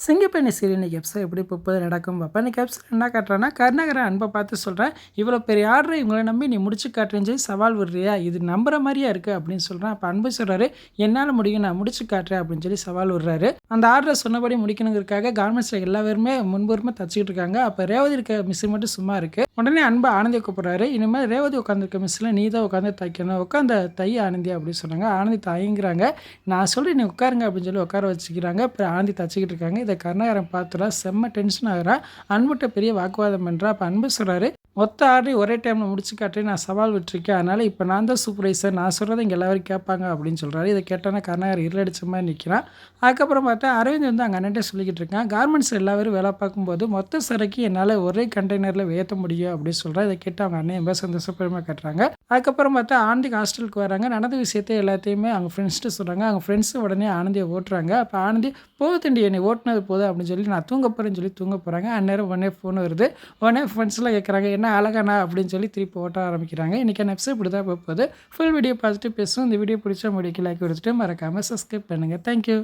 சிங்கப்பெண்ணை serial இன்னைக்கு episode எப்படி போகுது நடக்கும் பார்ப்பேன். இன்னைக்கு எபிசோட் என்ன காட்டுறான்னா, கருணாகரன் அன்பை பார்த்து சொல்கிறேன், இவ்வளோ பெரிய ஆர்டரை இவங்களை நம்பி நீ முடிச்சு காட்டுறேன்னு சொல்லி சவால் விடுறியா, இது நம்புற மாதிரியா இருக்குது அப்படின்னு சொல்கிறேன். அப்போ அன்பு சொல்கிறாரு, என்னால் முடியும், நான் முடிச்சு காட்டுறேன் அப்படின்னு சொல்லி சவால் விடுறாரு. அந்த ஆர்டரை சொன்னபடி முடிக்கணுங்கிறதுக்காக கார்மெண்ட்ஸில் எல்லா பேருமே முன்புறமே தச்சுக்கிட்டு இருக்காங்க. அப்போ ரேவதி இருக்க மிஸ் மட்டும் சும்மா இருக்குது. உடனே அன்பை ஆனந்தி கூப்பிட்றாரு, இனிமேல் ரேவதி உட்காந்துருக்க மிஸ்ஸில் நீ தான் உட்காந்து தைக்கணும், உட்காந்து தை ஆனந்தி அப்படின்னு சொன்னாங்க. ஆனந்தி தயங்குறாங்க. நான் சொல்லி நீ உட்காருங்க அப்படின்னு சொல்லி உட்கார வச்சுக்கிறாங்க. அப்புறம் ஆனந்தி தச்சுக்கிட்டு இருக்காங்க. இதை கருணாகரன் பார்த்துறா, செம்ம டென்ஷன் ஆகிறா. அன்புட்ட பெரிய வாக்குவாதம் பண்ணுறா. அப்போ அன்பு சொல்கிறாரு, மொத்த ஆர்டரை ஒரே டைமில் முடிச்சு காட்டுறேன், நான் சவால் விட்டுருக்கேன், அதனால் இப்போ நான் தான் சூப்பர்வைசர், நான் சொல்கிறத இங்கே எல்லாரும் கேட்பாங்க அப்படின்னு சொல்கிறாரு. இதை கேட்டோன்னா கருணாகரன் இருளடிச்ச மாதிரி நிற்கிறான். அதுக்கப்புறம் பார்த்தா அரவிந்த் வந்து அங்கே அண்ணன்ட்டே சொல்லிக்கிட்டு இருக்கான், கார்மெண்ட்ஸ் எல்லாரும் வேலை பார்க்கும்போது மொத்த சரக்கு என்னால் ஒரே கண்டெய்னரில் ஏற்ற முடியும் அப்படின்னு சொல்கிறேன். இதை கேட்டு அவங்க அண்ணன் ரொம்ப சந்தோஷப்பெருமை கட்டுறாங்க. அதுக்கப்புறம் பார்த்தா ஆனந்தி ஹாஸ்டலுக்கு வராங்க. நடந்த விஷயத்தை எல்லாத்தையுமே அவங்க ஃப்ரெண்ட்ஸ்ட்டு சொல்கிறாங்க. அவங்க ஃப்ரெண்ட்ஸு உடனே ஆனந்தியை ஓட்டுறாங்க. அப்போ ஆனந்தி போகுதுண்டி என்னை ஓட்டுனது போதும் அப்படின்னு சொல்லி நான் தூங்க போகிறேன்னு சொல்லி தூங்க போகிறாங்க. அந்நேரம் உடனே ஃபோன் வருது. உடனே ஃப்ரெண்ட்ஸ்லாம் கேட்குறாங்க, என்ன அழகானா அப்படின்னு சொல்லி திருப்பி ஓட்ட ஆரம்பிக்கிறாங்க. இன்றைக்கி எபிசோட் இப்படி தான் போகுது. ஃபுல் வீடியோ பார்த்துட்டு பேசுவோம். இந்த வீடியோ பிடிச்சா முடிக்க லைக் கொடுத்துட்டு மறக்காமல் சப்ஸ்கிரைப் பண்ணுங்கள். தேங்க்யூ.